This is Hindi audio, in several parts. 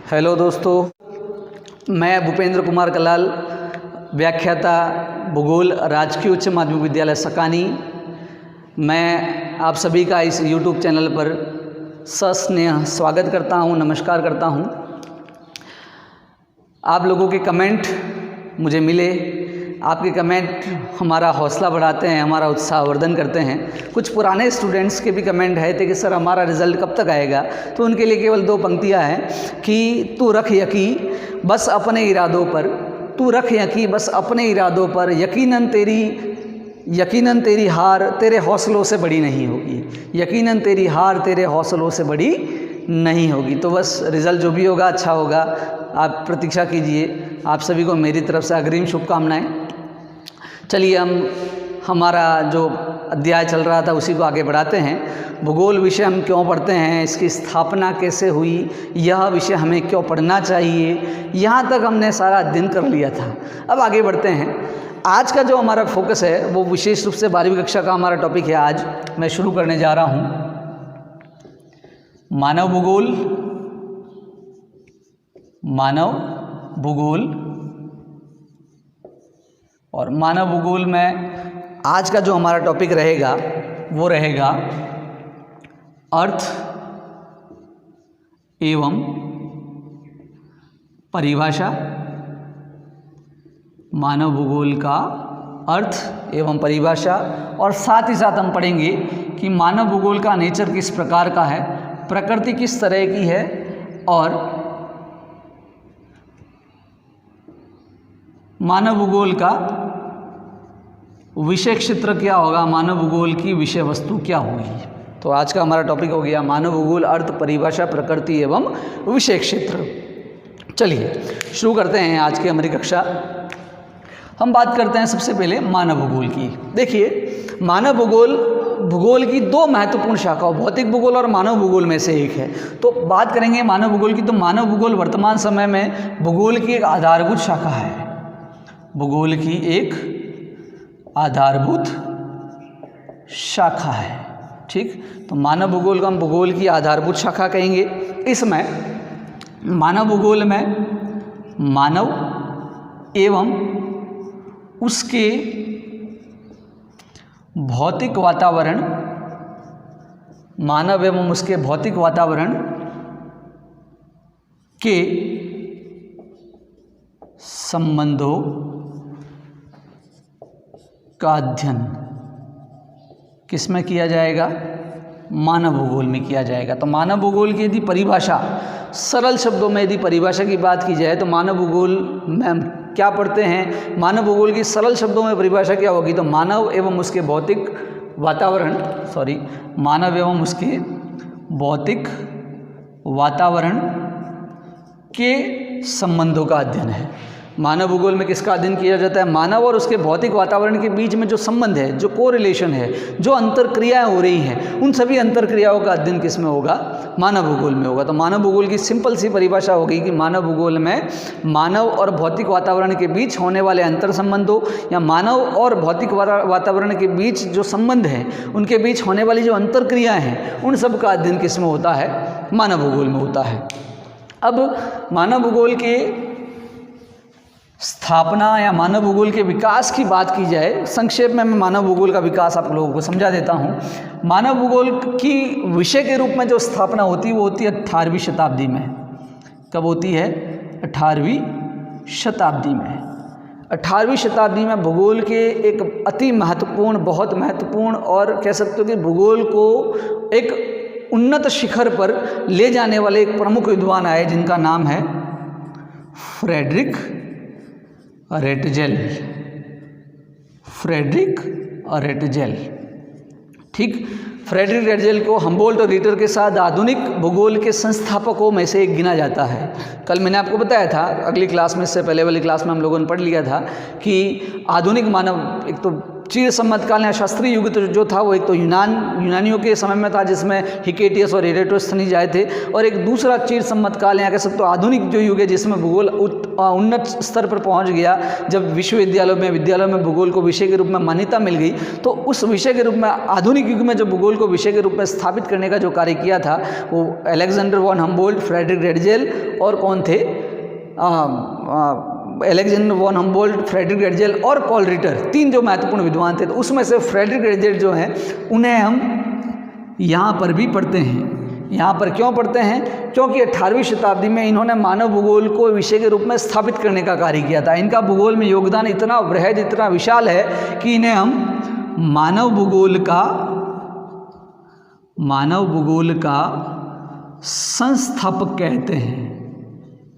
हेलो दोस्तों, मैं भूपेंद्र कुमार कलाल, व्याख्याता भूगोल, राजकीय उच्च माध्यमिक विद्यालय सकानी। मैं आप सभी का इस YouTube चैनल पर सस्नेह स्वागत करता हूं, नमस्कार करता हूं। आप लोगों के कमेंट मुझे मिले, आपके कमेंट हमारा हौसला बढ़ाते हैं, हमारा उत्साहवर्धन करते हैं। कुछ पुराने स्टूडेंट्स के भी कमेंट है थे कि सर हमारा रिज़ल्ट कब तक आएगा, तो उनके लिए केवल 2 पंक्तियां हैं कि तू रख यकीन बस अपने इरादों पर, तू रख यकीन बस अपने इरादों पर, यकीनन तेरी हार तेरे हौसलों से बड़ी नहीं होगी, यकीनन तेरी हार तेरे हौसलों से बड़ी नहीं होगी। तो बस रिज़ल्ट जो भी होगा अच्छा होगा, आप प्रतीक्षा कीजिए। आप सभी को मेरी तरफ से अग्रिम शुभकामनाएं। चलिए हमारा जो अध्याय चल रहा था उसी को आगे बढ़ाते हैं। भूगोल विषय हम क्यों पढ़ते हैं, इसकी स्थापना कैसे हुई, यह विषय हमें क्यों पढ़ना चाहिए, यहाँ तक हमने सारा अध्ययन कर लिया था। अब आगे बढ़ते हैं। आज का जो हमारा फोकस है वो विशेष रूप से 12वीं कक्षा का हमारा टॉपिक है। आज मैं शुरू करने जा रहा हूँ मानव भूगोल। मानव भूगोल और मानव भूगोल में आज का जो हमारा टॉपिक रहेगा वो रहेगा अर्थ एवं परिभाषा। मानव भूगोल का अर्थ एवं परिभाषा, और साथ ही साथ हम पढ़ेंगे कि मानव भूगोल का नेचर किस प्रकार का है, प्रकृति किस तरह की है, और मानव भूगोल का विषय क्षेत्र क्या होगा, मानव भूगोल की विषय वस्तु क्या होगी। तो आज का हमारा टॉपिक हो गया मानव भूगोल, अर्थ, परिभाषा, प्रकृति एवं विषय क्षेत्र। चलिए शुरू करते हैं आज की हमारी कक्षा। हम बात करते हैं सबसे पहले मानव भूगोल की। देखिए, मानव भूगोल की 2 महत्वपूर्ण शाखाओं, भौतिक भूगोल और मानव भूगोल में से एक है। तो बात करेंगे मानव भूगोल की, तो मानव भूगोल वर्तमान समय में भूगोल की एक आधारभूत शाखा है। भूगोल की एक आधारभूत शाखा है। ठीक, तो मानव भूगोल को हम भूगोल की आधारभूत शाखा कहेंगे। इसमें मानव भूगोल में मानव एवं उसके भौतिक वातावरण, मानव एवं उसके भौतिक वातावरण के संबंधों का अध्ययन किस में किया जाएगा, मानव भूगोल में किया जाएगा। तो मानव भूगोल की यदि परिभाषा, सरल शब्दों में यदि परिभाषा की बात की जाए तो मानव भूगोल में हम क्या पढ़ते हैं, मानव भूगोल की सरल शब्दों में परिभाषा क्या होगी, तो मानव एवं उसके भौतिक वातावरण, मानव एवं उसके भौतिक वातावरण के संबंधों का अध्ययन है। मानव भूगोल में किसका अध्ययन किया जाता है, मानव और उसके भौतिक वातावरण के बीच में जो संबंध है, जो कोरिलेशन है, जो अंतरक्रियाएं हो रही हैं, उन सभी अंतरक्रियाओं का अध्ययन किस में होगा, मानव भूगोल में होगा। तो मानव भूगोल की सिंपल सी परिभाषा होगी कि मानव भूगोल में मानव और भौतिक वातावरण के बीच होने वाले अंतर संबंधों, या मानव और भौतिक वातावरण के बीच जो संबंध हैं, उनके बीच होने वाली जो अंतरक्रियाएं हैं, उन सब का अध्ययन किस में होता है, मानव भूगोल में होता है। अब मानव भूगोल के स्थापना या मानव भूगोल के विकास की बात की जाए, संक्षेप में मैं मानव भूगोल का विकास आप लोगों को समझा देता हूँ। मानव भूगोल की विषय के रूप में जो स्थापना होती है वो होती है 18वीं शताब्दी में। कब होती है, 18वीं शताब्दी में। 18वीं शताब्दी में भूगोल के एक अति महत्वपूर्ण, बहुत महत्वपूर्ण, और कह सकते हो कि भूगोल को एक उन्नत शिखर पर ले जाने वाले एक प्रमुख विद्वान आए जिनका नाम है फ्रेडरिक रेटजेल। Friedrich Ratzel. ठीक, फ्रेडरिक रेटजेल को हम्बोल्ट और रीटर के साथ आधुनिक भूगोल के संस्थापकों में से एक गिना जाता है। कल मैंने आपको बताया था, अगली क्लास में, इससे पहले वाली क्लास में हम लोगों ने पढ़ लिया था कि आधुनिक मानव, एक तो चीर समतकाल या शास्त्रीय युग जो था वो एक तो यूनानियों के समय में था, जिसमें हिकेटियस और इरेटोस्थनीज आए थे, और एक दूसरा चीर समतकाल या कह सकते हो आधुनिक जो युग है जिसमें भूगोल उन्नत स्तर पर पहुंच गया, जब विद्यालयों में भूगोल को विषय के रूप में मान्यता मिल गई। तो उस विषय के रूप में आधुनिक युग में जो भूगोल को विषय के रूप में स्थापित करने का जो कार्य किया था वो Alexander von Humboldt, Friedrich Ratzel और कौन थे, Alexander von Humboldt, Friedrich Ratzel और कॉल रिटर, 3 जो महत्वपूर्ण विद्वान थे। तो उसमें से फ्रेडरिक रेडजेल जो हैं उन्हें हम यहाँ पर भी पढ़ते हैं। यहाँ पर क्यों पढ़ते हैं? क्योंकि 18वीं शताब्दी में इन्होंने मानव भूगोल को विषय के रूप में स्थापित करने का कार्य किया था। इनका भूगोल में योगदान इतना बृहद, इतना विशाल है कि इन्हें हम मानव भूगोल का संस्थापक कहते हैं।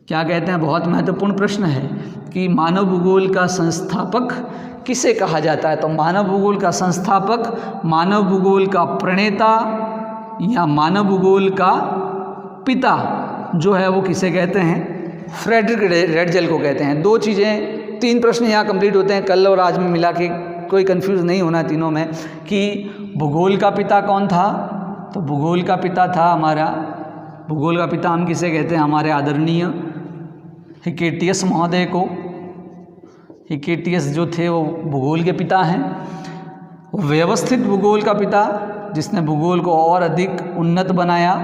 क्या कहते हैं? बहुत महत्वपूर्ण प्रश्न है कि मानव भूगोल का संस्थापक किसे कहा जाता है। तो मानव भूगोल का संस्थापक, मानव भूगोल का प्रणेता या मानव भूगोल का पिता जो है वो किसे कहते हैं? फ्रेडरिक रेडजेल को कहते हैं। 2 चीज़ें, 3 प्रश्न यहाँ कंप्लीट होते हैं कल और आज में मिला के, कोई कंफ्यूज नहीं होना तीनों में कि भूगोल का पिता कौन था। तो भूगोल का पिता था हमारा, भूगोल का पिता हम किसे कहते हैं? हमारे आदरणीय हिकेटियस महोदय को। हिकेटियस जो थे वो भूगोल के पिता हैं। व्यवस्थित भूगोल का पिता, जिसने भूगोल को और अधिक उन्नत बनाया,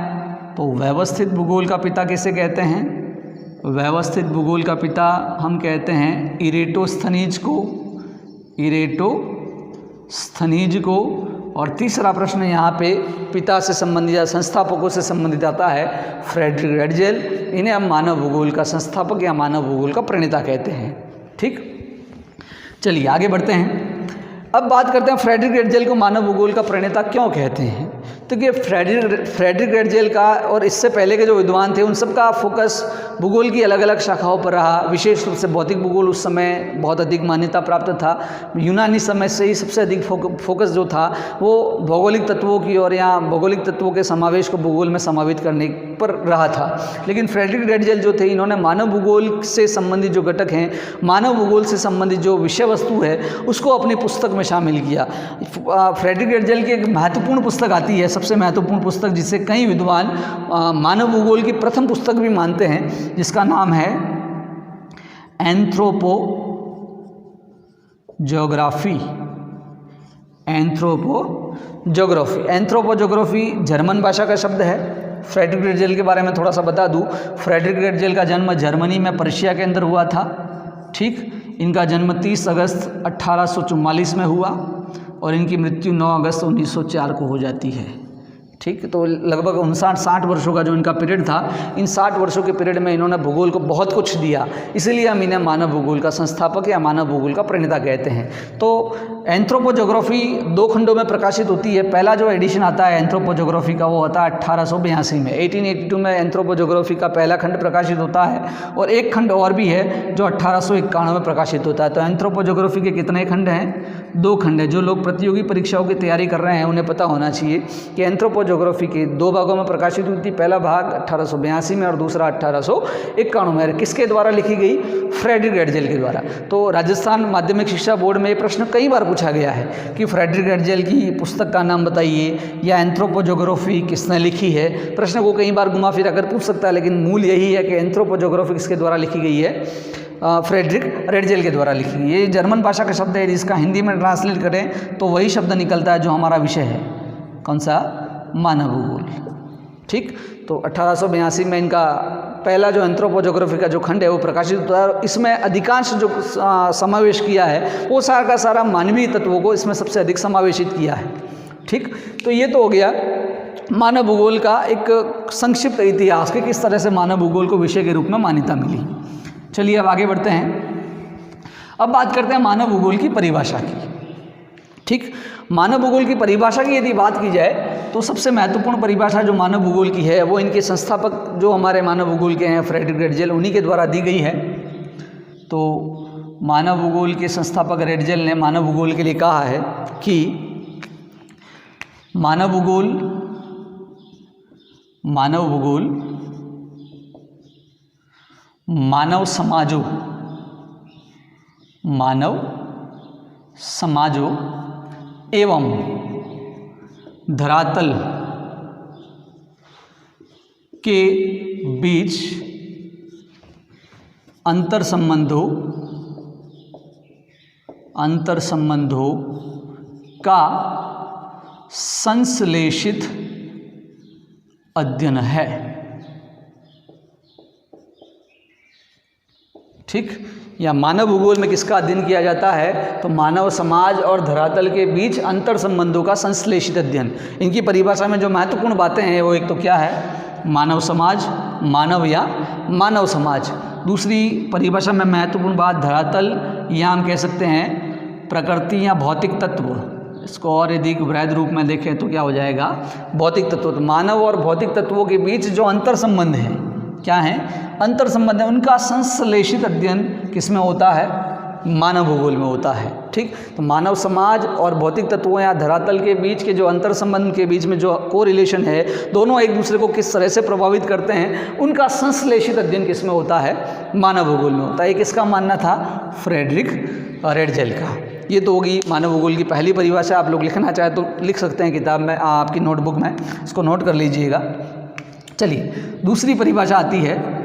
तो व्यवस्थित भूगोल का पिता किसे कहते हैं? व्यवस्थित भूगोल का पिता हम कहते हैं इरेटोस्थनीज को। और तीसरा प्रश्न यहाँ पे पिता से संबंधित या संस्थापकों से संबंधित आता है, फ्रेडरिक रेडजेल। इन्हें हम मानव भूगोल का संस्थापक या मानव भूगोल का प्रणेता कहते हैं। ठीक, चलिए आगे बढ़ते हैं। अब बात करते हैं फ्रेडरिक रेडजेल को मानव भूगोल का प्रणेता क्यों कहते हैं। तो ये फ्रेडरिक रेडजेल का और इससे पहले के जो विद्वान थे उन सब का फोकस भूगोल की अलग अलग शाखाओं पर रहा। विशेष रूप से भौतिक भूगोल उस समय बहुत अधिक मान्यता प्राप्त था। यूनानी समय से ही सबसे अधिक फोकस जो था वो भौगोलिक तत्वों की और या भौगोलिक तत्वों के समावेश को भूगोल में समावित करने पर रहा था। लेकिन फ्रेडरिक रेडजेल जो थे इन्होंने मानव भूगोल से संबंधित जो घटक हैं, मानव भूगोल से संबंधित जो विषय वस्तु है उसको अपनी पुस्तक में शामिल किया। फ्रेडरिक रेडजेल की एक महत्वपूर्ण पुस्तक आती है, सबसे महत्वपूर्ण पुस्तक जिसे कई विद्वान मानव भूगोल की प्रथम पुस्तक भी मानते हैं, जिसका नाम है एंथ्रोपोजोग्राफी जर्मन भाषा का शब्द है। फ्रेडरिक रेडजेल के बारे में थोड़ा सा बता दूं। फ्रेडरिक रेडजेल का जन्म जर्मनी में पर्शिया के अंदर हुआ था। ठीक, इनका जन्म 30 अगस्त 1844 में हुआ और इनकी मृत्यु 9 अगस्त 1904 को हो जाती है। ठीक, तो लगभग 59-60 वर्षों का जो इनका पीरियड था, इन 60 वर्षों के पीरियड में इन्होंने भूगोल को बहुत कुछ दिया, इसलिए हम इन्हें मानव भूगोल का संस्थापक या मानव भूगोल का प्रणेता कहते हैं। तो एंथ्रोपोजोग्राफी 2 खंडों में प्रकाशित होती है। पहला जो एडिशन आता है एंथ्रोपोजोग्राफी का वो होता है 1882 में। 1882 में एंथ्रोपोजोग्राफी का पहला खंड प्रकाशित होता है और एक खंड और भी है जो 1891 में प्रकाशित होता है। तो एंथ्रोपोजोग्राफी के कितने खंड हैं? 2 खंड है। जो लोग प्रतियोगी परीक्षाओं की तैयारी कर रहे हैं उन्हें पता होना चाहिए कि एंथ्रोपोजोग्राफी के 2 भागों में प्रकाशित हुई थी। पहला भाग 1882 में और दूसरा 1891 में। किसके द्वारा लिखी गई? फ्रेडरिक रेडजेल के द्वारा। तो राजस्थान माध्यमिक शिक्षा बोर्ड में ये प्रश्न कई बार पूछा गया है कि फ्रेडरिक रेडजेल की पुस्तक का नाम बताइए या एंथ्रोपोजोग्राफी किसने लिखी है। प्रश्न को कई बार घुमा फिरा कर पूछ सकता है, लेकिन मूल यही है कि एंथ्रोपोजोग्राफी किसके द्वारा लिखी गई है? फ्रेडरिक रेडजेल के द्वारा लिखी गई। ये जर्मन भाषा का शब्द है, जिसका हिंदी में ट्रांसलेट करें तो वही शब्द निकलता है जो हमारा विषय है। कौन सा? मानव भूगोल। ठीक, तो 1882 में इनका पहला जो एंथ्रोपोजोग्राफी का जो खंड है वो प्रकाशित होता है। इसमें अधिकांश जो समावेश किया है वो सारा का सारा मानवीय तत्वों को इसमें सबसे अधिक समावेशित किया है। ठीक, तो ये तो हो गया मानव भूगोल का एक संक्षिप्त इतिहास कि किस तरह से मानव भूगोल को विषय के रूप में मान्यता मिली। चलिए अब आगे बढ़ते हैं। अब बात करते हैं मानव भूगोल की परिभाषा की। ठीक, मानव भूगोल की परिभाषा की यदि बात की जाए तो सबसे महत्वपूर्ण परिभाषा जो मानव भूगोल की है वो इनके संस्थापक जो हमारे मानव भूगोल के हैं फ्रेडरिक रेडजेल, उन्हीं के द्वारा दी गई है। तो मानव भूगोल के संस्थापक रेडजेल ने मानव भूगोल के लिए कहा है कि मानव भूगोल मानव समाजों एवं धरातल के बीच अंतर संबंधों का संश्लेषित अध्ययन है। ठीक, या मानव भूगोल में किसका अध्ययन किया जाता है? तो मानव समाज और धरातल के बीच अंतर संबंधों का संश्लेषित अध्ययन। इनकी परिभाषा में जो महत्वपूर्ण बातें हैं वो एक तो क्या है? मानव समाज, मानव या मानव समाज। दूसरी परिभाषा में महत्वपूर्ण बात धरातल, या हम कह सकते हैं प्रकृति या भौतिक तत्व। इसको और यदि वृहद रूप में देखें तो क्या हो जाएगा? भौतिक तत्व। तो मानव और भौतिक तत्वों के बीच जो अंतर संबंध है, क्या है? अंतर संबंध है, उनका संश्लेषित अध्ययन किसमें होता है? मानव भूगोल में होता है। ठीक, तो मानव समाज और भौतिक तत्वों या धरातल के बीच के जो अंतर संबंध के बीच में जो कोरिलेशन है, दोनों एक दूसरे को किस तरह से प्रभावित करते हैं, उनका संश्लेषित अध्ययन किसमें होता है? मानव भूगोल में होता है। ये किसका मानना था? फ्रेडरिक रेडजेल का। ये तो होगी मानव भूगोल की पहली परिभाषा। आप लोग लिखना चाहे तो लिख सकते हैं किताब में, आपकी नोटबुक में, इसको नोट कर लीजिएगा। चलिए, दूसरी परिभाषा आती है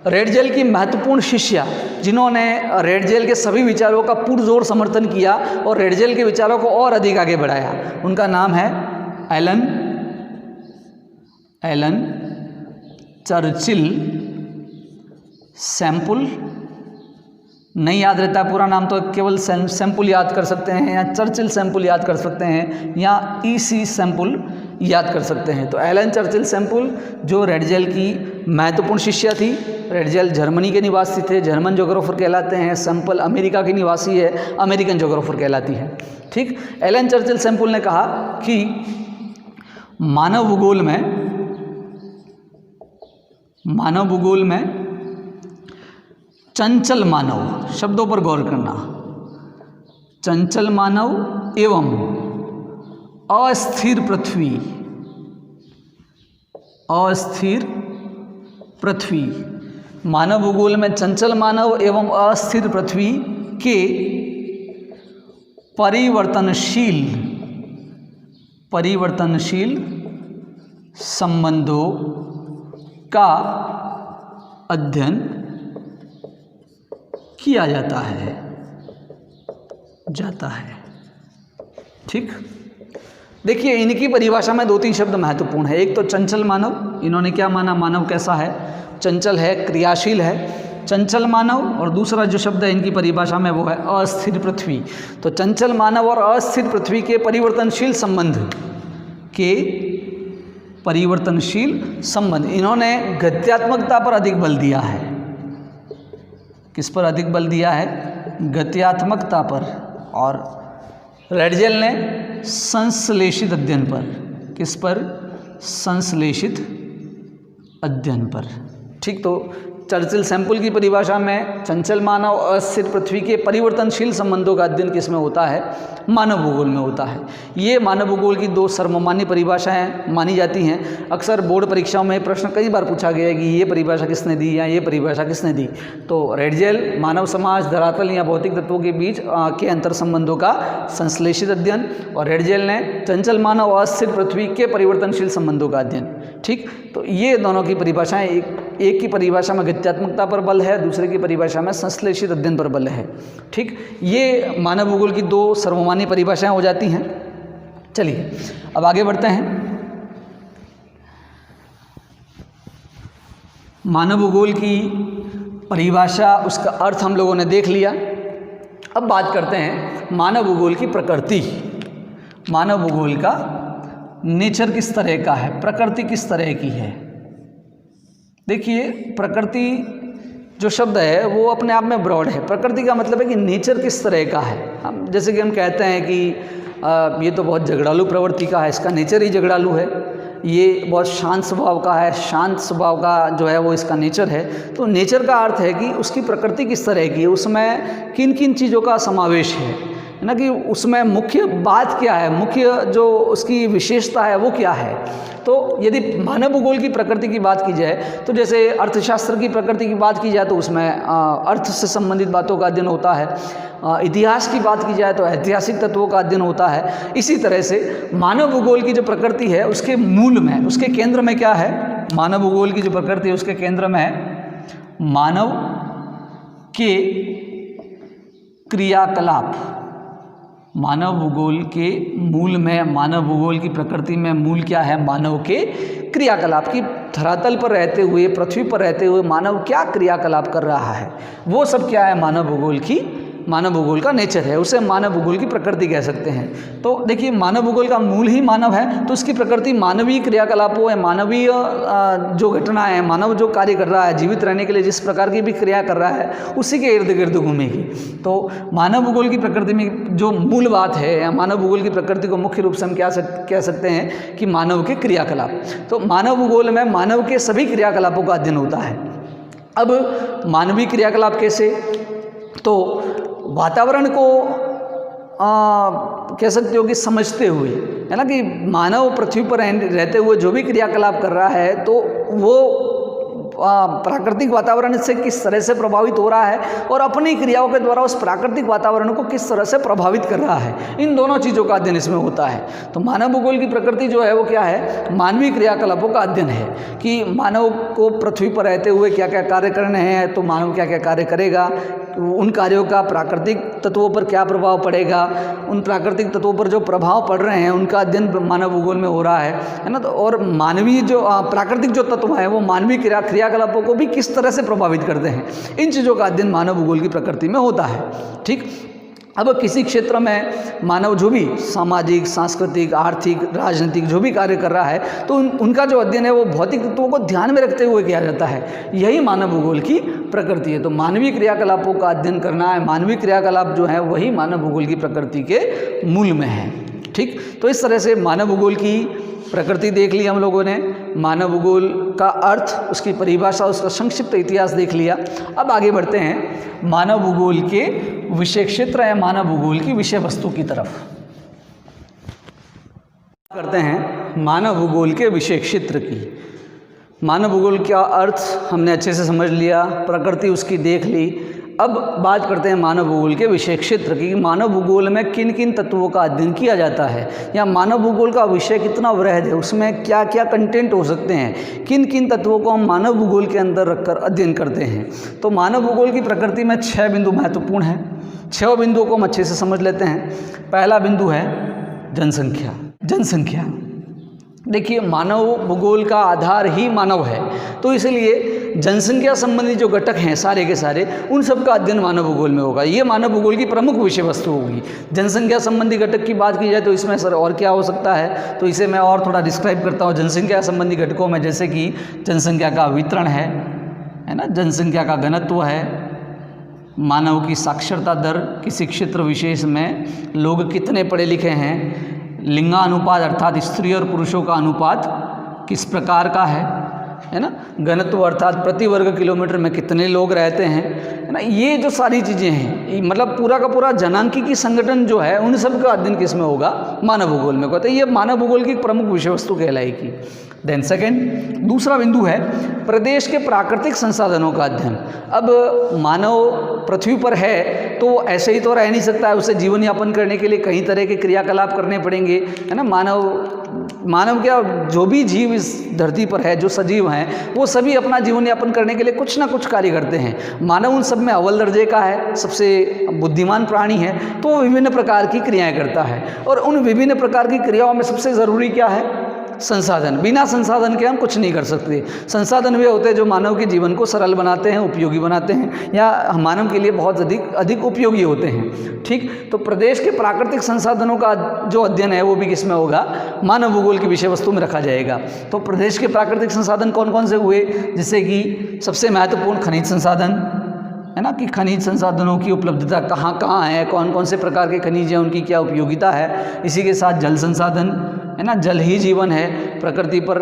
रेडजेल की महत्वपूर्ण शिष्या, जिन्होंने रेडजेल के सभी विचारों का पुरजोर समर्थन किया और रेडजेल के विचारों को और अधिक आगे बढ़ाया। उनका नाम है एलन चर्चिल सैम्पल। नहीं याद रहता पूरा नाम तो केवल सैम्पल याद कर सकते हैं, या चर्चिल सैम्पल याद कर सकते हैं, या ईसी सैम्पल याद कर सकते हैं। तो एलन चर्चिल सैम्पल जो रेडजेल की महत्वपूर्ण शिष्या थी। रेडजेल जर्मनी के निवासी थे, जर्मन ज्योग्राफर कहलाते हैं। सैम्पल अमेरिका की निवासी है, अमेरिकन ज्योग्राफर कहलाती है। ठीक, एलन चर्चिल सैम्पल ने कहा कि मानव भूगोल में चंचल मानव, शब्दों पर गौर करना, चंचल मानव एवं अस्थिर पृथ्वी, मानव भूगोल में चंचल मानव एवं अस्थिर पृथ्वी के परिवर्तनशील संबंधों का अध्ययन किया जाता है। ठीक, देखिए इनकी परिभाषा में 2-3 शब्द महत्वपूर्ण है। एक तो चंचल मानव, इन्होंने क्या माना? मानव कैसा है? चंचल है, क्रियाशील है, चंचल मानव। और दूसरा जो शब्द है इनकी परिभाषा में वो है अस्थिर पृथ्वी। तो चंचल मानव और अस्थिर पृथ्वी के परिवर्तनशील संबंध, इन्होंने गत्यात्मकता पर अधिक बल दिया है। किस पर अधिक बल दिया है? गत्यात्मकता पर। और रेडजेल ने संश्लेषित अध्ययन पर। किस पर? संश्लेषित अध्ययन पर। ठीक, तो चर्चिल सैम्पल की परिभाषा में चंचल मानव अस्थिर पृथ्वी के परिवर्तनशील संबंधों का अध्ययन किसमें होता है? मानव भूगोल में होता है। ये मानव भूगोल की 2 सर्वमान्य परिभाषाएं मानी जाती हैं। अक्सर बोर्ड परीक्षाओं में प्रश्न कई बार पूछा गया है कि ये परिभाषा किसने दी या ये परिभाषा किसने दी। तो रेडजेल मानव समाज, धरातल या भौतिक तत्वों के बीच के अंतर संबंधों का संश्लेषित अध्ययन, और रेडजेल ने चंचल मानव अस्थिर पृथ्वी के परिवर्तनशील संबंधों का अध्ययन। ठीक, तो ये दोनों की परिभाषाएं, एक की परिभाषा में गत्यात्मकता पर बल है, दूसरे की परिभाषा में संश्लेषित अध्ययन पर बल है। ठीक, ये मानव भूगोल की 2 सर्वमान्य परिभाषाएं हो जाती हैं। चलिए अब आगे बढ़ते हैं। मानव भूगोल की परिभाषा, उसका अर्थ हम लोगों ने देख लिया। अब बात करते हैं मानव भूगोल की प्रकृति। मानव भूगोल का नेचर किस तरह का है, प्रकृति किस तरह की है। देखिए, प्रकृति जो शब्द है वो अपने आप में ब्रॉड है। प्रकृति का मतलब है कि नेचर किस तरह का है। हम जैसे कि हम कहते हैं कि ये तो बहुत झगड़ालू प्रवृत्ति का है, इसका नेचर ही झगड़ालू है। ये बहुत शांत स्वभाव का है, शांत स्वभाव का जो है वो इसका नेचर है। तो नेचर का अर्थ है कि उसकी प्रकृति किस तरह की है, उसमें किन किन चीज़ों का समावेश है। है ना, कि उसमें मुख्य बात क्या है, मुख्य जो उसकी विशेषता है वो क्या है। तो यदि मानव भूगोल की प्रकृति की बात की जाए तो जैसे अर्थशास्त्र की प्रकृति की बात की जाए तो उसमें अर्थ से संबंधित बातों का अध्ययन होता है, इतिहास की बात की जाए तो ऐतिहासिक तत्वों का अध्ययन होता है। इसी तरह से मानव भूगोल की जो प्रकृति है उसके मूल में, उसके केंद्र में क्या है, मानव भूगोल की जो प्रकृति है उसके केंद्र में है मानव के क्रियाकलाप। मानव भूगोल के मूल में, मानव भूगोल की प्रकृति में मूल क्या है, मानव के क्रियाकलाप की। धरातल पर रहते हुए, पृथ्वी पर रहते हुए मानव क्या क्रियाकलाप कर रहा है, वो सब क्या है, मानव भूगोल की, मानव भूगोल का नेचर है, उसे मानव भूगोल की प्रकृति कह सकते हैं। तो देखिए मानव भूगोल का मूल ही मानव है, तो उसकी प्रकृति मानवीय क्रियाकलापों है, मानवीय जो घटनाएं हैं, मानव जो कार्य कर रहा है, जीवित रहने के लिए जिस प्रकार की भी क्रिया कर रहा है उसी के इर्द गिर्द घूमेगी। तो मानव भूगोल की प्रकृति में जो मूल बात है, या मानव भूगोल की प्रकृति को मुख्य रूप से हम क्या कह सकते हैं कि मानव के क्रियाकलाप। तो मानव भूगोल में मानव के सभी क्रियाकलापों का अध्ययन होता है। अब मानवीय क्रियाकलाप कैसे, तो वातावरण को कह सकते हो कि समझते हुए, है ना, कि मानव पृथ्वी पर रहते हुए जो भी क्रियाकलाप कर रहा है तो वो प्राकृतिक वातावरण से किस तरह से प्रभावित हो रहा है और अपनी क्रियाओं के द्वारा उस प्राकृतिक वातावरण को किस तरह से प्रभावित कर रहा है, इन दोनों चीज़ों का अध्ययन इसमें होता है। तो मानव भूगोल की प्रकृति जो है वो क्या है, मानवीय क्रियाकलापों का अध्ययन है कि मानव को पृथ्वी पर रहते हुए क्या क्या कार्य करने हैं, तो मानव क्या क्या कार्य करेगा, उन कार्यों का प्राकृतिक तत्वों पर क्या प्रभाव पड़ेगा, उन प्राकृतिक तत्वों पर जो प्रभाव पड़ रहे हैं उनका अध्ययन मानव भूगोल में हो रहा है ना। तो और मानवीय जो प्राकृतिक जो तत्व हैं वो मानवीय क्रियाकलापों को भी किस तरह से प्रभावित करते हैं, इन चीज़ों का अध्ययन मानव भूगोल की प्रकृति में होता है। ठीक, अब किसी क्षेत्र में मानव जो भी सामाजिक, सांस्कृतिक, आर्थिक, राजनीतिक जो भी कार्य कर रहा है तो उनका जो अध्ययन है वो भौतिक तत्वों को ध्यान में रखते हुए किया जाता है, यही मानव भूगोल की प्रकृति है। तो मानवीय क्रियाकलापों का अध्ययन करना है, मानवीय क्रियाकलाप जो है वही मानव भूगोल की प्रकृति के मूल में है। ठीक, तो इस तरह से मानव भूगोल की प्रकृति देख ली हम लोगों ने, मानव भूगोल का अर्थ, उसकी परिभाषा, उसका संक्षिप्त इतिहास देख लिया। अब आगे बढ़ते हैं मानव भूगोल के विषय क्षेत्र या मानव भूगोल की विषय वस्तु की तरफ। करते हैं मानव भूगोल के विषय क्षेत्र की। मानव भूगोल का अर्थ हमने अच्छे से समझ लिया, प्रकृति उसकी देख ली। अब बात करते हैं मानव भूगोल के विषय क्षेत्र की। मानव भूगोल में किन किन तत्वों का अध्ययन किया जाता है, या मानव भूगोल का विषय कितना वृहद है, उसमें क्या क्या कंटेंट हो सकते हैं, किन किन तत्वों को हम मानव भूगोल के अंदर रखकर अध्ययन करते हैं। तो मानव भूगोल की प्रकृति में 6 बिंदु महत्वपूर्ण हैं। 6 बिंदुओं को हम अच्छे से समझ लेते हैं। पहला बिंदु है जनसंख्या। जनसंख्या, देखिए मानव भूगोल का आधार ही मानव है, तो इसलिए जनसंख्या संबंधी जो घटक हैं सारे के सारे, उन सब का अध्ययन मानव भूगोल में होगा। ये मानव भूगोल की प्रमुख विषय वस्तु होगी। जनसंख्या संबंधी घटक की बात की जाए तो इसमें सर और क्या हो सकता है, तो इसे मैं और थोड़ा डिस्क्राइब करता हूँ। जनसंख्या संबंधी घटकों में जैसे कि जनसंख्या का वितरण है ना, जनसंख्या का घनत्व है, मानव की साक्षरता दर, किसी क्षेत्र विशेष में लोग कितने पढ़े लिखे हैं, लिंगानुपात अर्थात स्त्री और पुरुषों का अनुपात किस प्रकार का है ना, घनत्व अर्थात प्रति वर्ग किलोमीटर में कितने लोग रहते हैं, है ना। ये जो सारी चीज़ें हैं, मतलब पूरा का पूरा जनांकीय संगठन जो है उन सब का अध्ययन किस में होगा, मानव भूगोल में होगा। तो ये मानव भूगोल की प्रमुख विषय वस्तु कहलाएगी। देन सेकेंड, दूसरा बिंदु है प्रदेश के प्राकृतिक संसाधनों का अध्ययन। अब मानव पृथ्वी पर है तो ऐसे ही तो रह नहीं सकता है, उसे जीवन यापन करने के लिए कई तरह के क्रियाकलाप करने पड़ेंगे, है ना। मानव क्या, जो भी जीव इस धरती पर है, जो सजीव हैं, वो सभी अपना जीवन यापन करने के लिए कुछ ना कुछ कार्य करते हैं। मानव उन सब में अव्वल दर्जे का है, सबसे बुद्धिमान प्राणी है, तो वो विभिन्न प्रकार की क्रियाएं करता है। और उन विभिन्न प्रकार की क्रियाओं में सबसे ज़रूरी क्या है, संसाधन। बिना संसाधन के हम कुछ नहीं कर सकते। संसाधन वे होते हैं जो मानव के जीवन को सरल बनाते हैं, उपयोगी बनाते हैं, या मानव के लिए बहुत अधिक उपयोगी होते हैं। ठीक, तो प्रदेश के प्राकृतिक संसाधनों का जो अध्ययन है वो भी किसमें होगा, मानव भूगोल की विषय वस्तु में रखा जाएगा। तो प्रदेश के प्राकृतिक संसाधन कौन कौन से हुए, जैसे कि सबसे महत्वपूर्ण खनिज संसाधन, है ना, कि खनिज संसाधनों की उपलब्धता कहाँ कहाँ है, कौन कौन से प्रकार के खनिज हैं, उनकी क्या उपयोगिता है। इसी के साथ जल संसाधन, है ना, जल ही जीवन है, प्रकृति पर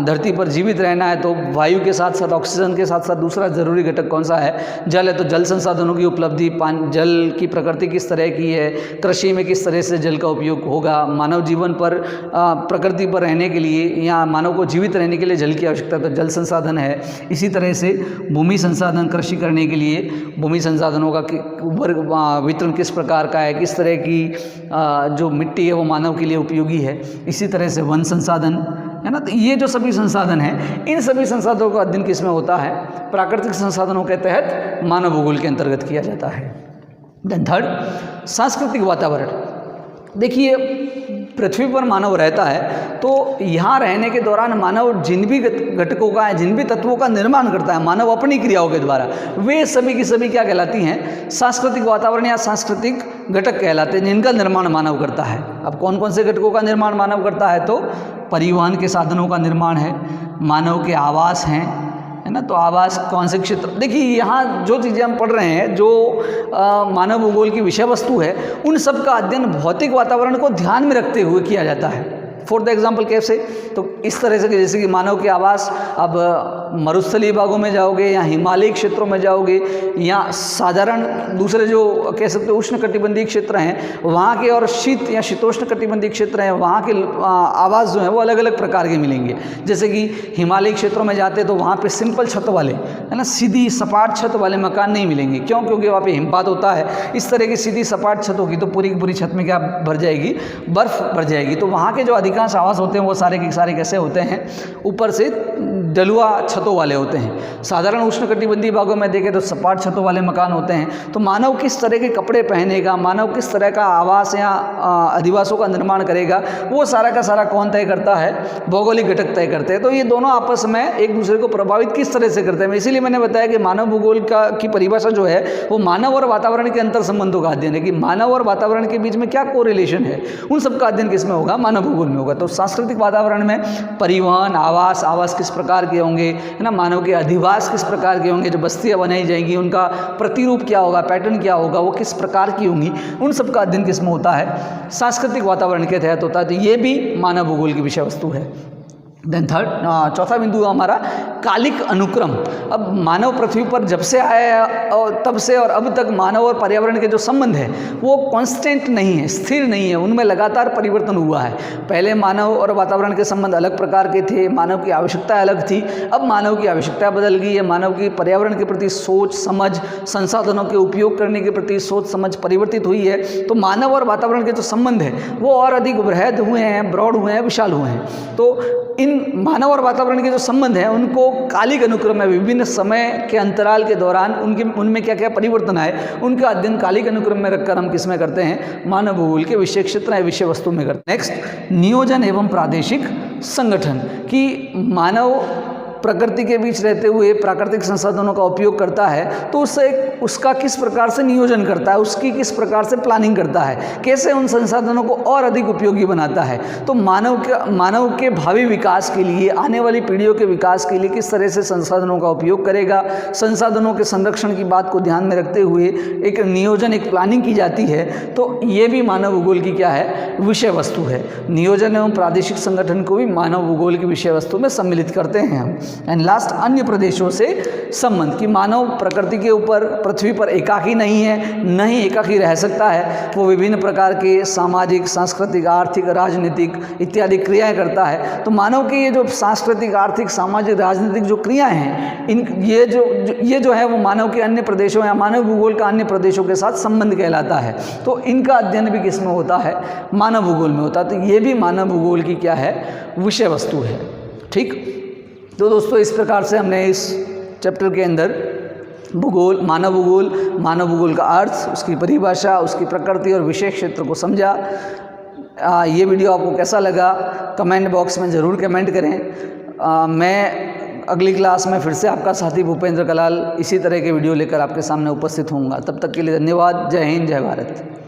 धरती पर जीवित रहना है तो वायु के साथ साथ ऑक्सीजन के साथ साथ दूसरा ज़रूरी घटक कौन सा है, जल है। तो जल संसाधनों की उपलब्धि, जल की प्रकृति किस तरह की है, कृषि में किस तरह से जल का उपयोग होगा, मानव जीवन पर प्रकृति पर रहने के लिए या मानव को जीवित रहने के लिए जल की आवश्यकता, तो जल संसाधन है। इसी तरह से भूमि संसाधन, कृषि करने के लिए भूमि संसाधनों का वितरण किस प्रकार का है, किस तरह की जो मिट्टी है वो मानव के लिए उपयोगी है। इसी तरह से वन संसाधन है ना, तो ये जो सभी संसाधन हैं, इन सभी संसाधनों का अध्ययन किसमें होता है, प्राकृतिक संसाधनों के तहत मानव भूगोल के अंतर्गत किया जाता है। देन थर्ड, सांस्कृतिक वातावरण। देखिए, पृथ्वी पर मानव रहता है तो यहाँ रहने के दौरान मानव जिन भी घटकों का, जिन भी तत्वों का निर्माण करता है मानव अपनी क्रियाओं के द्वारा, वे सभी की सभी क्या कहलाती हैं, सांस्कृतिक वातावरण या सांस्कृतिक घटक कहलाते हैं, जिनका निर्माण मानव करता है। अब कौन कौन से घटकों का निर्माण मानव करता है, तो परिवहन के साधनों का निर्माण है, मानव के आवास हैं, है ना, तो आवास कौन से क्षेत्र। देखिए, यहाँ जो चीज़ें हम पढ़ रहे हैं, जो मानव भूगोल की विषय वस्तु है, उन सब का अध्ययन भौतिक वातावरण को ध्यान में रखते हुए किया जाता है। फॉर द एग्जाम्पल कैसे, तो इस तरह से कि जैसे कि मानव के आवास, अब मरुस्थलीय भागों में जाओगे या हिमालयी क्षेत्रों में जाओगे या साधारण दूसरे जो कह सकते हो उष्ण कटिबंधीय क्षेत्र हैं वहाँ के, और शीत या शीतोष्ण कटिबंधीय क्षेत्र हैं वहाँ के आवास जो है वो अलग अलग प्रकार के मिलेंगे। जैसे कि हिमालयी क्षेत्रों में जाते तो वहाँ पे सिंपल छत वाले, है ना, सीधी सपाट छत वाले मकान नहीं मिलेंगे। क्यों? क्योंकि वहाँ पे हिमपात होता है। इस तरह की सीधी सपाट छत होगी तो पूरी की पूरी छत में क्या भर जाएगी, बर्फ भर जाएगी। तो वहाँ के जो अधिकांश आवास होते हैं वो सारे के सारे कैसे होते हैं, ऊपर से डलुआ छतों वाले होते हैं। साधारण उष्णकटिबंधीय भागों में देखें तो सपाट छतों वाले मकान होते हैं। तो मानव किस तरह के कपड़े पहनेगा, मानव किस तरह का आवास या अधिवासों का निर्माण करेगा, वो सारा का सारा कौन तय करता है, भौगोलिक घटक तय करते हैं। तो ये दोनों आपस में एक दूसरे को प्रभावित किस तरह से करते हैं, इसीलिए मैंने बताया कि मानव भूगोल की परिभाषा जो है वो मानव और वातावरण के अंतर संबंधों का अध्ययन है, कि मानव और वातावरण के बीच में क्या कोरिलेशन है, उन सब का अध्ययन किसमें होगा, मानव भूगोल में होगा। तो सांस्कृतिक वातावरण में परिवहन, आवास किस प्रकार के होंगे, है ना, मानव के अधिवास किस प्रकार के होंगे, जो बस्तियां बनाई जाएंगी उनका प्रतिरूप क्या होगा, पैटर्न क्या होगा, वो किस प्रकार की होंगी, उन सब का अध्ययन किसमें होता है, सांस्कृतिक वातावरण के तहत होता है। तो ये भी मानव भूगोल की विषय वस्तु है। देन थर्ड, चौथा बिंदु हमारा कालिक अनुक्रम। अब मानव पृथ्वी पर जब से आया और तब से और अब तक मानव और पर्यावरण के जो संबंध है वो कांस्टेंट नहीं है, स्थिर नहीं है, उनमें लगातार परिवर्तन हुआ है। पहले मानव और वातावरण के संबंध अलग प्रकार के थे, मानव की आवश्यकता अलग थी। अब मानव की आवश्यकता बदल गई है, मानव की पर्यावरण के प्रति सोच समझ, संसाधनों के उपयोग करने के प्रति सोच समझ परिवर्तित हुई है। तो मानव और वातावरण के जो संबंध है वो और अधिक बृहद हुए हैं, ब्रॉड हुए हैं, विशाल हुए हैं। तो इन मानव और वातावरण के जो संबंध हैं उनको कालिक अनुक्रम में विभिन्न समय के अंतराल के दौरान उनमें क्या क्या परिवर्तन आए, उनका अध्ययन कालिक अनुक्रम में रखकर हम किस में करते हैं, मानव भूगोल के विषय क्षेत्र या विषय वस्तु में करते हैं। नेक्स्ट, नियोजन एवं प्रादेशिक संगठन, कि मानव प्रकृति के बीच रहते हुए प्राकृतिक संसाधनों का उपयोग करता है तो उसका किस प्रकार से नियोजन करता है, उसकी किस प्रकार से प्लानिंग करता है, कैसे उन संसाधनों को और अधिक उपयोगी बनाता है। तो मानव के भावी विकास के लिए, आने वाली पीढ़ियों के विकास के लिए किस तरह से संसाधनों का उपयोग करेगा, संसाधनों के संरक्षण की बात को ध्यान में रखते हुए एक नियोजन, एक प्लानिंग की जाती है। तो ये भी मानव भूगोल की क्या है, विषय वस्तु है। नियोजन एवं प्रादेशिक संगठन को भी मानव भूगोल की विषय वस्तु में सम्मिलित करते हैं हम। एंड लास्ट, अन्य प्रदेशों से संबंध, कि मानव प्रकृति के ऊपर, पृथ्वी पर एकाकी नहीं है, नहीं एकाकी रह सकता है, वो विभिन्न प्रकार के सामाजिक, सांस्कृतिक, आर्थिक, राजनीतिक इत्यादि क्रियाएं करता है। तो मानव की ये जो सांस्कृतिक, आर्थिक, सामाजिक, राजनीतिक जो क्रियाएं हैं, ये जो है वो मानव के अन्य प्रदेशों या मानव भूगोल का अन्य प्रदेशों के साथ संबंध कहलाता है। तो इनका अध्ययन भी किसमें होता है, मानव भूगोल में होता है। तो ये भी मानव भूगोल की क्या है, विषय वस्तु है। ठीक, तो दोस्तों इस प्रकार से हमने इस चैप्टर के अंदर भूगोल, मानव भूगोल का अर्थ, उसकी परिभाषा, उसकी प्रकृति और विषय क्षेत्र को समझा। ये वीडियो आपको कैसा लगा कमेंट बॉक्स में ज़रूर कमेंट करें। मैं अगली क्लास में फिर से आपका साथी भूपेंद्र कलाल इसी तरह के वीडियो लेकर आपके सामने उपस्थित होऊंगा। तब तक के लिए धन्यवाद। जय हिंद, जय भारत।